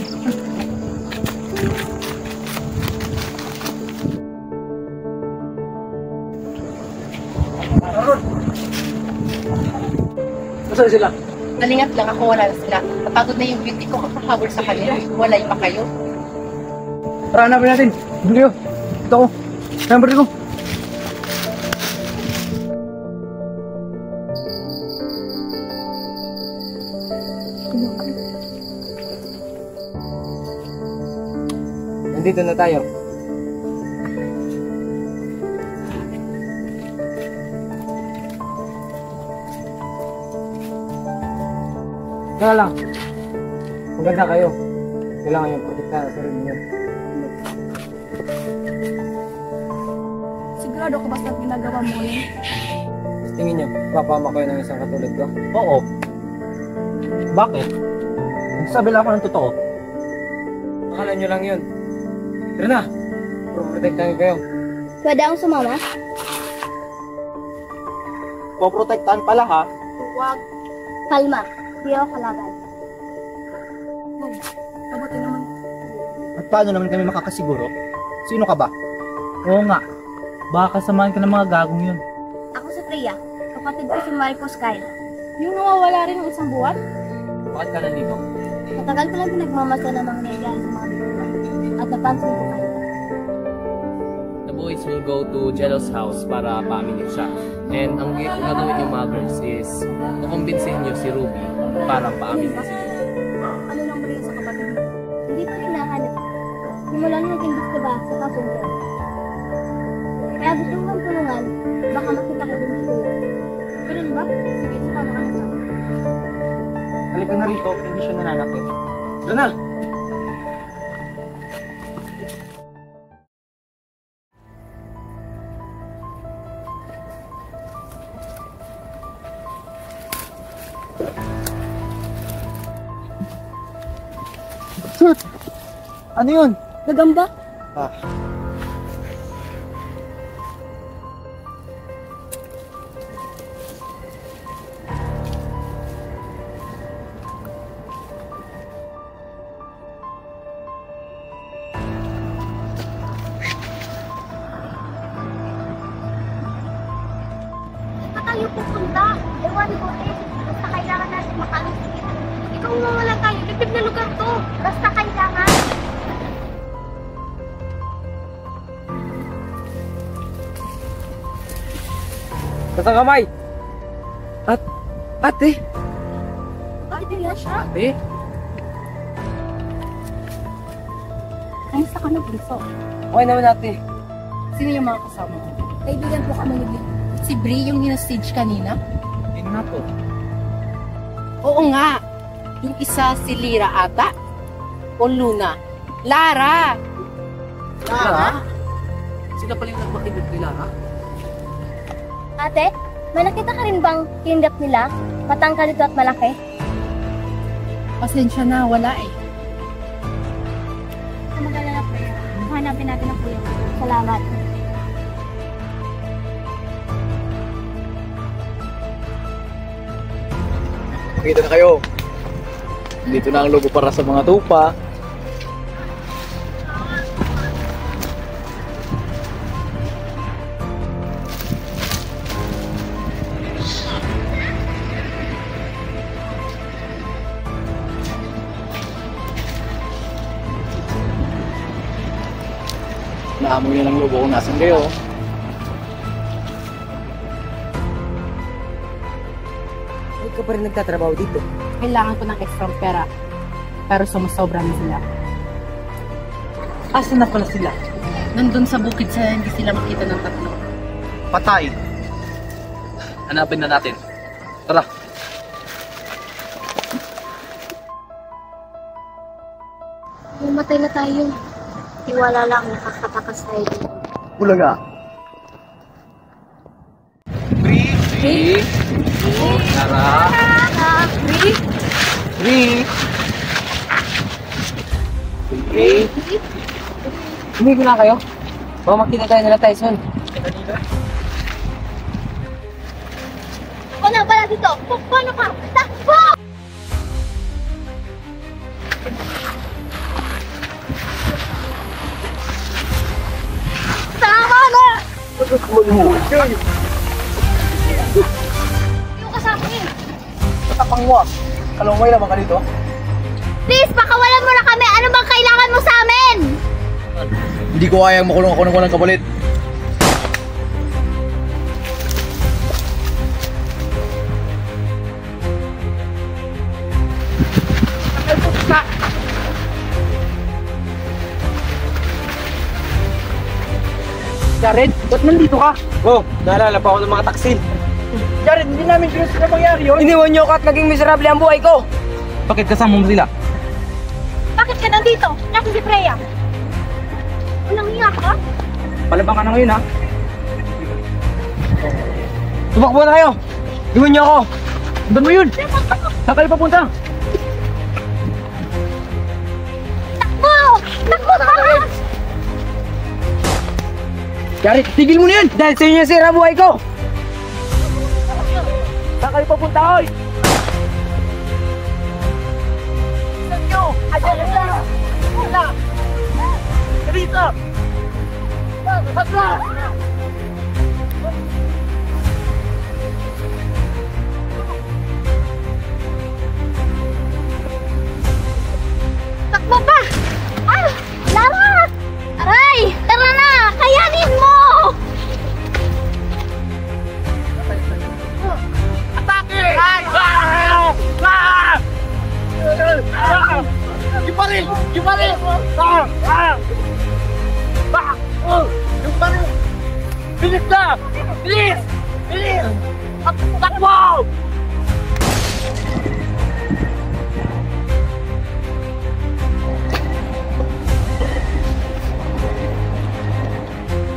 [SPEAKER 1] Aron! Nasaan sila?
[SPEAKER 8] Nalingat lang ako, wala na sila. Napagod na yung beauty ko kakahabol sa kanila. Walay pa kayo.
[SPEAKER 1] Tara, hanapin natin! Doon kayo! Ito ako! Number ko!
[SPEAKER 7] Nandito na tayo. Kaya lang. Maganda kayo. Kailangan yung protektahan sa sarili niyo.
[SPEAKER 4] Sigurado ko basta ginagawa mo yun.
[SPEAKER 7] Tingin niyo, mapama kayo ng isang katulad ko? Oo. Bakit? Nagsabi lang ako ng totoo. Akala niyo lang yun. Tara na! Protektahan kayo.
[SPEAKER 6] Pwede akong sumama?
[SPEAKER 7] Poprotektahan pala ha?
[SPEAKER 6] Huwag. Kalma. Di ako kalaban.
[SPEAKER 4] Mabuti naman.
[SPEAKER 12] At paano naman kami makakasiguro? Sino ka ba?
[SPEAKER 7] Oo nga. Baka kasamahan ka ng mga gagong yun.
[SPEAKER 6] Ako si Priya. Kapatid ko si Marcos Kyle.
[SPEAKER 4] Yung nawawala rin ng isang buwan?
[SPEAKER 7] Bakit ka nandito?
[SPEAKER 6] Matagal ko lang pinagmamasdan ng mga nangyayari sa mga biktima. At napansin ko kayo.
[SPEAKER 11] The boys will go to Jello's house para pamilya siya. And ang gagawin niyo mga girls is kukumbinsin niyo si Ruby para paamin si Joe.
[SPEAKER 6] Ano nang mali sa kapatid mo? Hindi ko hinahanap. Simula nung naging gusto ba sa kasunod. Kaya gusto mo bang tulungan, baka makita ko din si Kuya. Ganun ba? Sige, sumama ka na sa akin.
[SPEAKER 12] Halika na rito, hindi siya nananakit. Ronald! Ano yun?
[SPEAKER 6] Gagamba?
[SPEAKER 12] Ah.
[SPEAKER 6] Saan tayo pupunta? Ewan ko eh. Basta kailangan natin makalis. Ikaw nga wala tayo. Lipid na lugar to. Basta kailangan.
[SPEAKER 11] Kasang kamay! Ate!
[SPEAKER 6] Bakit niya siya?
[SPEAKER 11] Ate?
[SPEAKER 6] Kamusta ka na, Bunso?
[SPEAKER 11] Okay naman ate.
[SPEAKER 13] Sino yung mga kasama mo? Kaibigan po kami ni Bri. Si Bri yung hinastage kanina?
[SPEAKER 12] Yun nga po.
[SPEAKER 13] Oo nga. Yung isa si Lira ata? O Luna? Lara!
[SPEAKER 11] Lara? Sila pala yung nagpakibig kay Lara?
[SPEAKER 6] Ate, may nakita ka rin bang kindap nila? Matangkad ito at malaki?
[SPEAKER 13] Pasensya na, wala eh.
[SPEAKER 6] Magala na po yan. Hanapin natin ang kuya. Salamat.
[SPEAKER 1] Makita na kayo. Dito na ang logo para sa mga tupa. Naamoy na ng logo kung nasan kayo.
[SPEAKER 12] Bakit ka pa rin nagtatrabaho dito?
[SPEAKER 13] Kailangan ko ng extra pera. Pero sumusobra na sila.
[SPEAKER 12] Asan na pala sila?
[SPEAKER 13] Nandun sa bukid sa hindi sila makita ng tatlo.
[SPEAKER 12] Patay.
[SPEAKER 11] Hanapin na natin. Tara!
[SPEAKER 6] Mamatay na tayo. Tiwala lang nakakatakas tayo dito.
[SPEAKER 1] Bulaga.
[SPEAKER 11] Bri! Lara!
[SPEAKER 1] Bri!
[SPEAKER 11] Umigo na kayo. Baka makita tayo nila Tyson.
[SPEAKER 6] Ako na pala dito. Paano ka? Takbo! Tama na! Yung kasama niya.
[SPEAKER 1] Tatapang mo ah. Kalungway naman ka dito.
[SPEAKER 6] Please, pakawalan mo na kami. Ano bang kailangan mo sa amin?
[SPEAKER 1] Hindi ko kayang makulong ako ng walang kapalit.
[SPEAKER 12] Jared, ba't nandito ka? Oh, naalala pa ako ng mga taksil. Jared, hindi namin gusto na mangyari yun. Iniwan niyo ka at naging miserable ang buhay ko. Bakit kasama mo sila?
[SPEAKER 6] Bakit ka nandito? Nasa si Freya. Walang hiya ka?
[SPEAKER 12] Palabang ka na ngayon ha. Tumakbo na kayo. Iwan niyo ako. Saan mo yun? Saan kayo papunta?
[SPEAKER 6] Takbo! Takbo ka!
[SPEAKER 12] Jared, tigil mo na yun! Dahil sa inyo sira buhay ko! Saan kayo papunta, oy? Saan nyo? Ayan na! Wala! Rito! Habla!
[SPEAKER 6] Takbo pa! Ah! Lara! Aray! Tara na! Kayanin mo!
[SPEAKER 1] Yung baril! Yung baril! Yung baril! Bilis na! Bilis! Bilis! Takbo!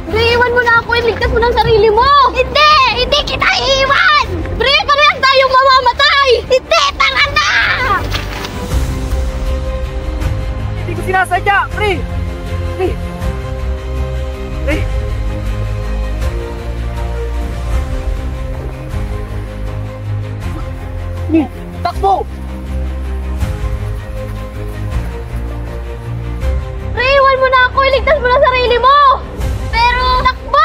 [SPEAKER 6] Pre, iwan mo na ako. Iligtas mo ng sarili mo. Hindi! Hindi kita iiwan! Pre, parehas tayong mamamatay! Hindi! Tara na!
[SPEAKER 12] Hindi ko sinasadya, pre! Pre! Pre!
[SPEAKER 1] Takbo!
[SPEAKER 6] Pre, iwan mo na ako. Iligtas mo ng sarili mo! Pero, takbo!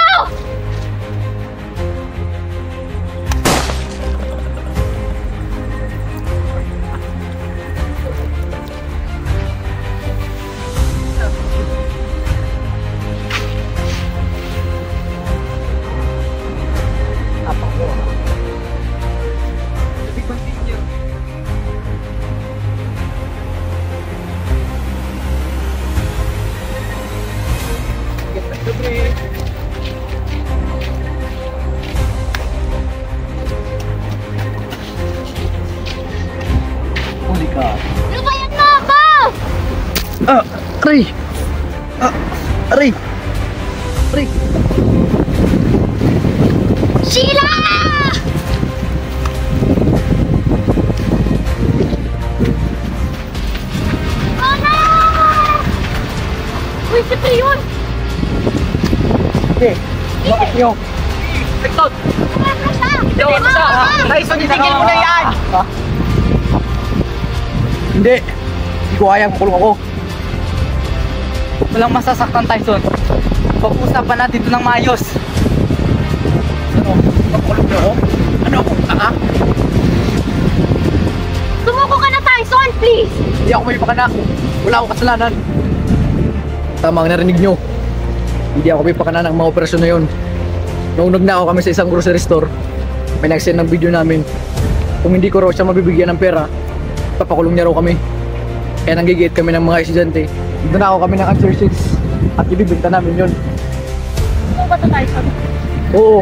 [SPEAKER 1] Huli ka.
[SPEAKER 6] Lumayan mo ako!
[SPEAKER 1] Aray! Aray! Aray!
[SPEAKER 6] Sheila! Ano? Uy, si Pre yun!
[SPEAKER 1] Okay, bakit nyo?
[SPEAKER 12] Tekton!
[SPEAKER 6] Kumasa siya!
[SPEAKER 12] Hindi ako siya! Tyson, itigil mo na yan!
[SPEAKER 1] Hindi! Hindi ko kaya, kulong ako.
[SPEAKER 12] Walang masasaktan, Tyson. Pag-usapan natin ito ng maayos.
[SPEAKER 1] Ano? Makulong niyo ako? Ano ako?
[SPEAKER 6] Sumuko ka na, Tyson, please!
[SPEAKER 1] Hindi ako may pakana. Wala akong kasalanan. Tama ang narinig nyo. Hindi ako may pakana ng mga operasyon na yun. Naunag na ako kami sa isang grocery store. May nag-send ng video namin. Kung hindi ko raw siya mabibigyan ng pera, papakulong niya raw kami. Kaya nanggigit kami ng mga estudyante. Dito na ako kami ng answer sheets at ibibigta namin yun.
[SPEAKER 6] Ano ba ito, Tyson?
[SPEAKER 1] Oo.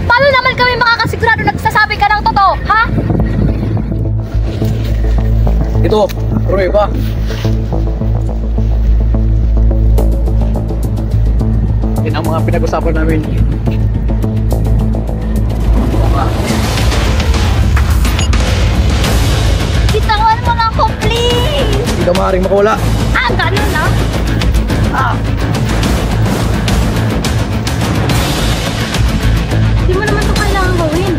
[SPEAKER 6] Paano naman kami makakasigurado nagsasabi ka ng totoo, ha?
[SPEAKER 1] Ito, prueba. Yan ang mga pinag-usapan namin.
[SPEAKER 6] Bitawan mo na ako, please!
[SPEAKER 1] Hindi ka maaaring makawala.
[SPEAKER 6] Ah, ganun na? Hindi mo naman ito kailangan gawin.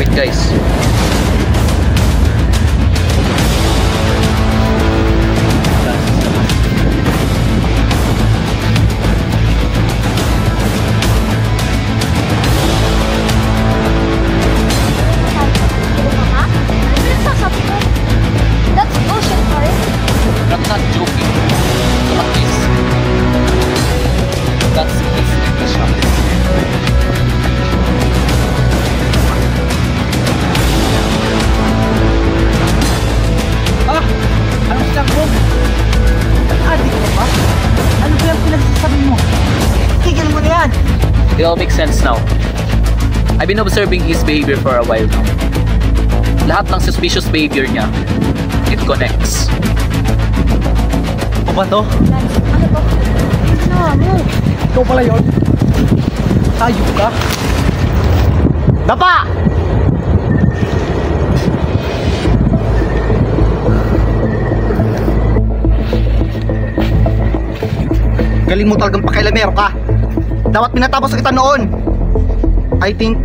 [SPEAKER 11] Wait guys.
[SPEAKER 6] That's bullshit, Harry.
[SPEAKER 11] I'm not joking. Look at this. That's his English.
[SPEAKER 12] Ano silang mo? Adik ka ba? Ano ba yung pinagsasabi mo? Tigil mo na yan!
[SPEAKER 11] It all makes sense now. I've been observing his behavior for a while now. Lahat ng suspicious behavior niya, it connects.
[SPEAKER 1] Ano ba to?
[SPEAKER 6] Ano ba? Ginawa mo?
[SPEAKER 1] Ikaw pala yun? Hayop ka?
[SPEAKER 12] Dapa! Galing mo talagang pakialamero ka. Dapat pinatapos kita noon. I think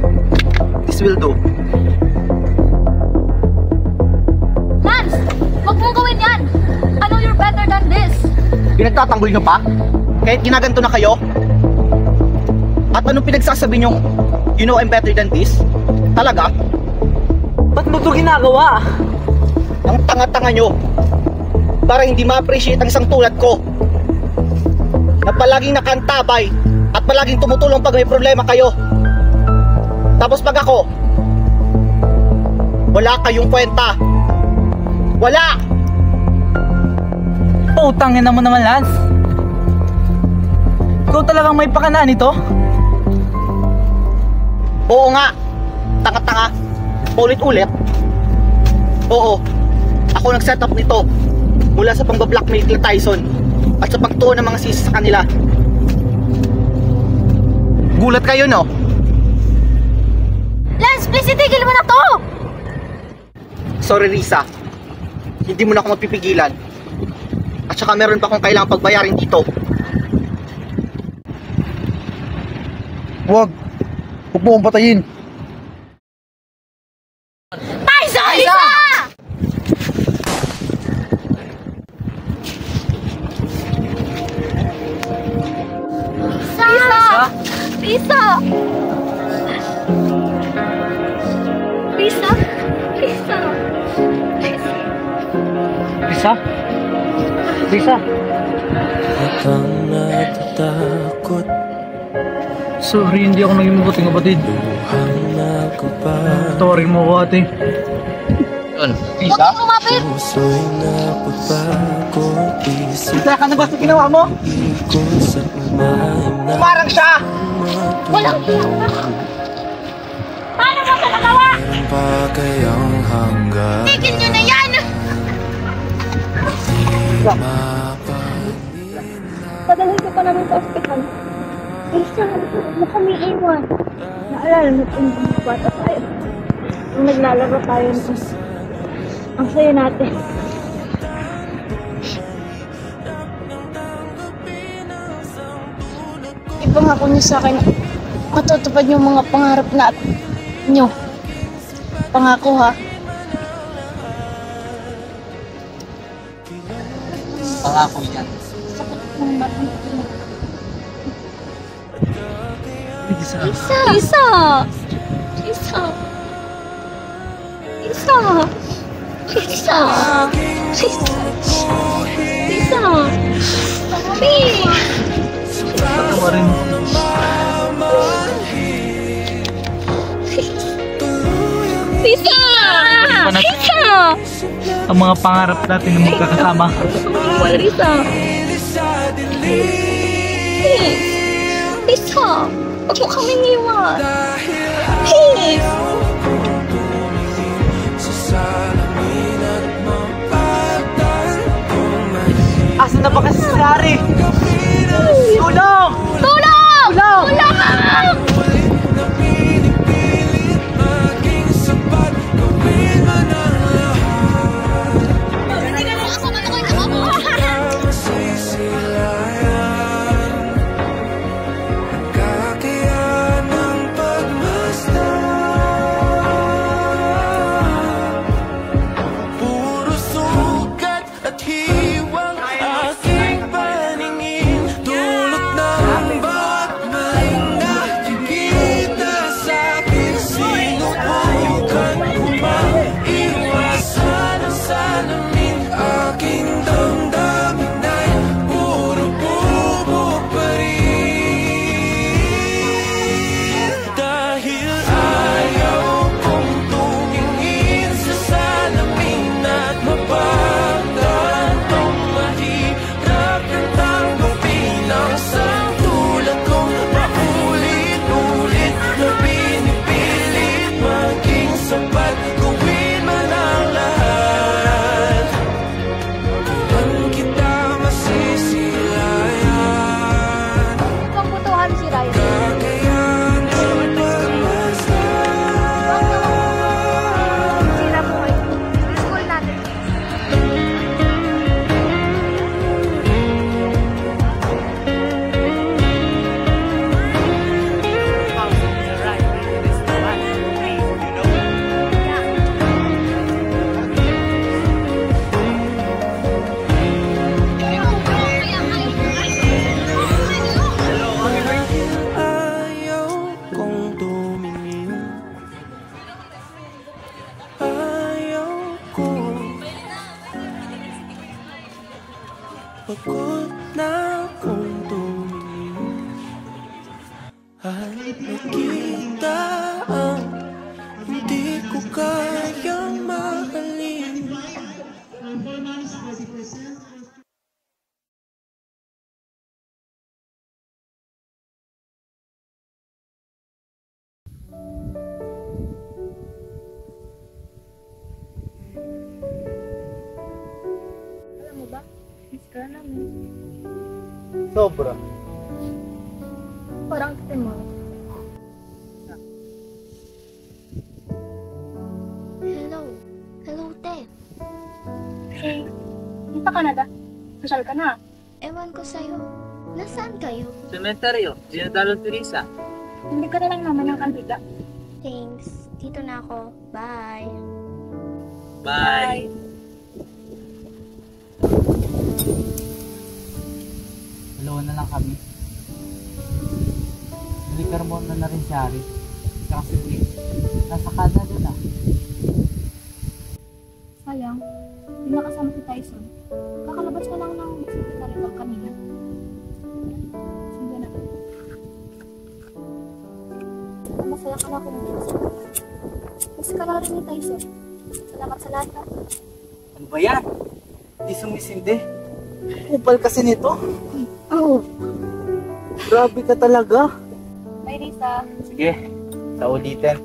[SPEAKER 12] this will do.
[SPEAKER 6] Lance! Huwag mong gawin yan! I know you're better than this!
[SPEAKER 12] Pinagtatanggol nyo pa? Kahit ginaganto na kayo? At anong pinagsasabi nyo? You know I'm better than this? Talaga? Ba't mo ito ginagawa? Ang tanga-tanga nyo. Para hindi ma-appreciate ang isang tulad ko. Na palaging nakantabay at palaging tumutulong pag may problema kayo. Tapos pag ako, Wala kayong kwenta. Wala!
[SPEAKER 14] Utangin na mo naman, Lance. Ikaw talagang may pakanaan nito?
[SPEAKER 12] Oo nga. Tanga-tanga. Ulit-ulit. Oo. Ako nag-set up nito. Mula sa pang-blackmail kay Tyson at sa pagtuon ng mga sisi sa kanila. Gulat kayo, no?
[SPEAKER 6] Lance, please itigil mo na to!
[SPEAKER 12] Sorry, Risa. Hindi mo na ako mapipigilan. At saka meron pa akong kailangang pagbayarin dito.
[SPEAKER 1] Huwag mo akong patayin.
[SPEAKER 6] Tyson! Lisa! Lisa! Lisa! Lisa!
[SPEAKER 14] Lisa? Lisa?
[SPEAKER 2] Akang natatakot.
[SPEAKER 1] Sorry, hindi ako naging mabuting kapatid. Tawarin mo ako, ate.
[SPEAKER 12] Lisa?
[SPEAKER 2] Puso'y napapagod.
[SPEAKER 12] Lisa, ka na ba sa ginawa mo? Umarang siya!
[SPEAKER 6] Walang piyaka! Paano mo ka nagawa?
[SPEAKER 2] Pa kayang hanggang
[SPEAKER 6] Tigil nyo na yan! Padalhin ko pa namin sa ospital. Lisa, huwag mo kami iwan. Naalala mo kung bata tayo. Nung naglalaro tayo nito. Ang saya natin. Ipangako niyo sa akin na matutupad yung mga pangarap na nyo. Pangako, ha?
[SPEAKER 12] Pangako yan.
[SPEAKER 6] Lisa! Lisa! Lisa! Lisa! Lisa! Lisa! Mami!
[SPEAKER 1] Patawarin mo.
[SPEAKER 6] Lisa! Lisa!
[SPEAKER 14] Ang mga pangarap natin na magkakasama.
[SPEAKER 6] Wala, Lisa! Lisa! Huwag mo kaming iwan! Please!
[SPEAKER 14] Asa na ba kasi si Larry? Tulong!
[SPEAKER 6] Tulong! Tulong!
[SPEAKER 2] Pagod na akong tumingin at nakita ang hindi ko kayang
[SPEAKER 6] Alam mo ba, miss ka namin.
[SPEAKER 12] Sobra.
[SPEAKER 6] Parang kita mo. Hello. Hello, te.
[SPEAKER 15] Eh, dito ka na ba? Social ka na.
[SPEAKER 6] Ewan ko sa'yo. Nasaan kayo?
[SPEAKER 14] Sementeryo, Ginadalo Teresa.
[SPEAKER 15] Hindi ka na lang naman ng kandida.
[SPEAKER 6] Thanks. Dito na ako. Bye.
[SPEAKER 14] Bye.
[SPEAKER 16] Dalawa na lang kami. Nalikarmon na rin si Harry. Saka si Blake. Nasa Canada na.
[SPEAKER 15] Sayang, hindi nakasama si Tyson. Kakalabas ka lang ng secretary ko kanina. Sige na. Masaya ka na kumilis. Mas ka na rin ni Tyson. Salamat sa lahat ha.
[SPEAKER 12] Ano ba yan? Hindi sumisindi. Kupal kasi nito. Oh. Grabe ka talaga.
[SPEAKER 15] Bye, Risa.
[SPEAKER 12] Sige, sa ulitin.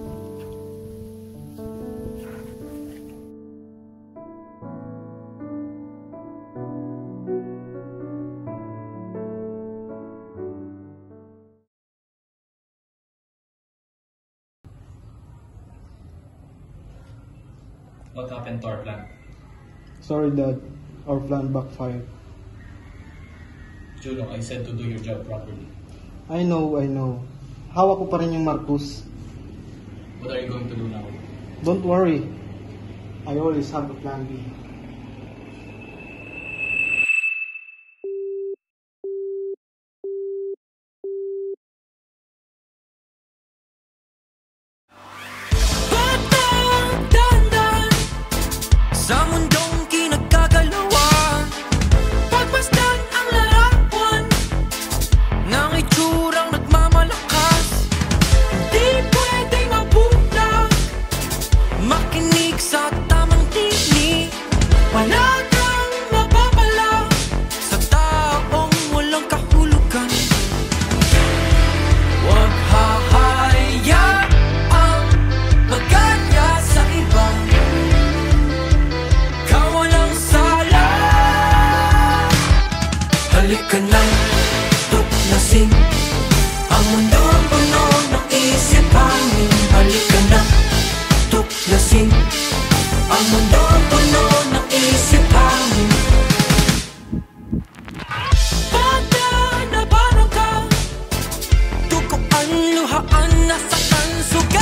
[SPEAKER 3] What happened to our plan?
[SPEAKER 17] Sorry, Dad. Our plan backfired.
[SPEAKER 3] Juno, I said to do your job properly.
[SPEAKER 17] I know. Hawak ko pa rin yung Marcus.
[SPEAKER 3] What are you going to do now?
[SPEAKER 17] Don't worry. I always have a plan B.
[SPEAKER 2] Dahan-dahan sa mundong kinagkagalawan, pagmasdan ang larawan ng itsurang nagmamalakas. Di pwedeng mabulag, makinig sa tamang tinig. Wala kang mapapala sa taong walang kahulugan. Huwag hahayaan magkanya sa iba. Ikaw walang sala. Halika na, tuklasin ang mundo puno ng isip hangin. Halika na, tuklasin ang mundo puno ng isip hangin. Pagka nabano ka, tukuan, luhaan, nasaktan, sugat.